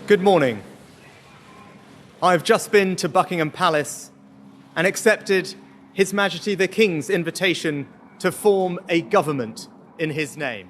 Good morning. I've just been to Buckingham Palace and accepted His Majesty the King's invitation to form a government in his name.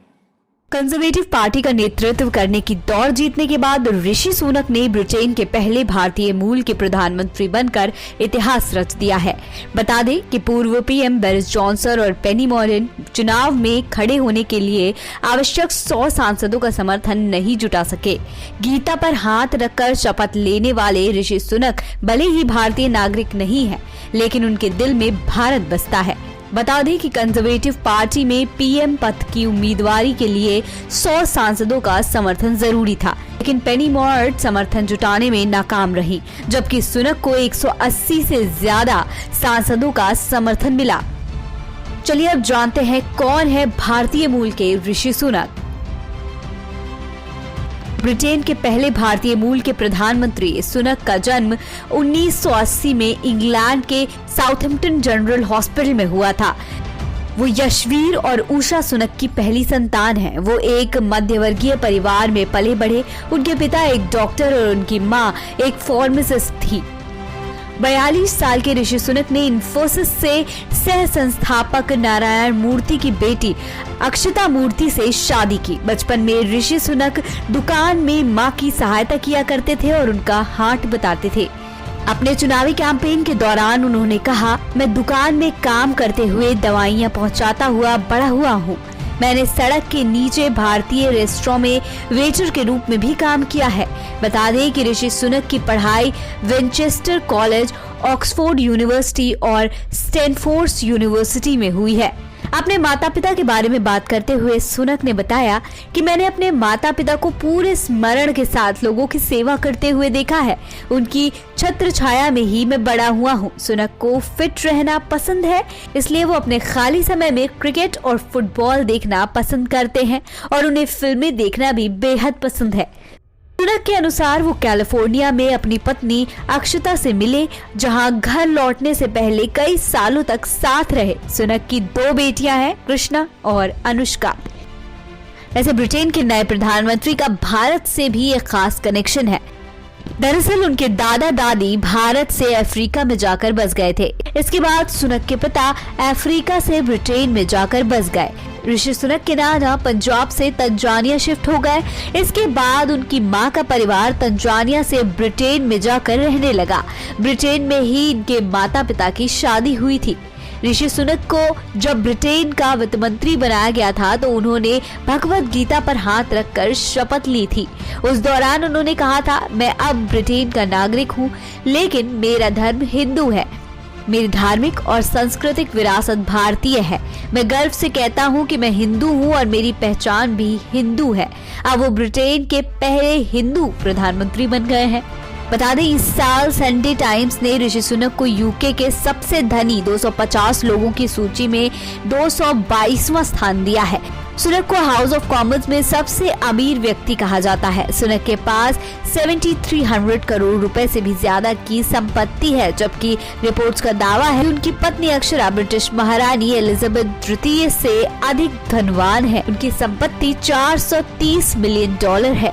Conservative party का नेतृत्व करने की दौड़ जीतने के बाद ऋषि सुनक ने ब्रिटेन के पहले भारतीय मूल के प्रधानमंत्री बनकर इतिहास रच दिया है। बता दें कि पूर्व पीएम बोरिस जॉनसन और पेनी मॉर्गन चुनाव में खड़े होने के लिए आवश्यक 100 सांसदों का समर्थन नहीं जुटा सके। गीता पर हाथ रखकर शपथ लेने वाले ऋषि सुनक भले ही भारतीय नागरिक नहीं है, लेकिन उनके दिल में भारत बसता है। बता दें कि कंजर्वेटिव पार्टी में पीएम पद की उम्मीदवारी के लिए 100 सांसदों का समर्थन जरूरी था, लेकिन पेनी मॉर्गन समर्थन जुटाने में नाकाम रही, जबकि सुनक को 180 से ज्यादा सांसदों का समर्थन मिला। चलिए अब जानते हैं कौन है भारतीय मूल के ऋषि सुनक। ब्रिटेन के पहले भारतीय मूल के प्रधानमंत्री सुनक का जन्म 1980 में इंग्लैंड के साउथहैम्पटन जनरल हॉस्पिटल में हुआ था। वो यशवीर और उषा सुनक की पहली संतान है। वो एक मध्यवर्गीय परिवार में पले बढ़े। उनके पिता एक डॉक्टर और उनकी मां एक फार्मासिस्ट थी। 42 साल के ऋषि सुनक ने इन्फोसिस से सह संस्थापक नारायण मूर्ति की बेटी अक्षता मूर्ति से शादी की। बचपन में ऋषि सुनक दुकान में मां की सहायता किया करते थे और उनका हाथ बताते थे। अपने चुनावी कैंपेन के दौरान उन्होंने कहा, मैं दुकान में काम करते हुए दवाइयां पहुंचाता हुआ बड़ा हुआ हूँ। मैंने सड़क के नीचे भारतीय रेस्टोरेंट में वेटर के रूप में भी काम किया है। बता दें कि ऋषि सुनक की पढ़ाई विंचेस्टर कॉलेज, ऑक्सफोर्ड यूनिवर्सिटी और स्टैनफोर्ड यूनिवर्सिटी में हुई है। अपने माता पिता के बारे में बात करते हुए सुनक ने बताया कि मैंने अपने माता पिता को पूरे स्मरण के साथ लोगों की सेवा करते हुए देखा है। उनकी छत्र छाया में ही मैं बड़ा हुआ हूँ। सुनक को फिट रहना पसंद है, इसलिए वो अपने खाली समय में क्रिकेट और फुटबॉल देखना पसंद करते हैं और उन्हें फिल्में देखना भी बेहद पसंद है। सुनक के अनुसार वो कैलिफोर्निया में अपनी पत्नी अक्षता से मिले, जहां घर लौटने से पहले कई सालों तक साथ रहे। सुनक की 2 बेटियां हैं, कृष्णा और अनुष्का। वैसे ब्रिटेन के नए प्रधानमंत्री का भारत से भी एक खास कनेक्शन है। दरअसल उनके दादा दादी भारत से अफ्रीका में जाकर बस गए थे। इसके बाद सुनक के पिता अफ्रीका से ब्रिटेन में जाकर बस गए। ऋषि सुनक के नाना पंजाब से तंजानिया शिफ्ट हो गए। इसके बाद उनकी मां का परिवार तंजानिया से ब्रिटेन में जाकर रहने लगा। ब्रिटेन में ही इनके माता पिता की शादी हुई थी। ऋषि सुनक को जब ब्रिटेन का वित्त मंत्री बनाया गया था तो उन्होंने भगवत गीता पर हाथ रखकर शपथ ली थी। उस दौरान उन्होंने कहा था, मैं अब ब्रिटेन का नागरिक हूँ, लेकिन मेरा धर्म हिंदू है। मेरी धार्मिक और सांस्कृतिक विरासत भारतीय है। मैं गर्व से कहता हूँ कि मैं हिंदू हूँ और मेरी पहचान भी हिंदू है। अब वो ब्रिटेन के पहले हिंदू प्रधानमंत्री बन गए हैं। बता दें, इस साल संडे टाइम्स ने ऋषि सुनक को यूके के सबसे धनी 250 लोगों की सूची में 222वां स्थान दिया है। सुनक को हाउस ऑफ कॉमन्स में सबसे अमीर व्यक्ति कहा जाता है। सुनक के पास 7300 करोड़ रुपए से भी ज्यादा की संपत्ति है, जबकि रिपोर्ट्स का दावा है उनकी पत्नी अक्षरा ब्रिटिश महारानी एलिजाबेथ द्वितीय से अधिक धनवान है। उनकी संपत्ति $430 मिलियन है।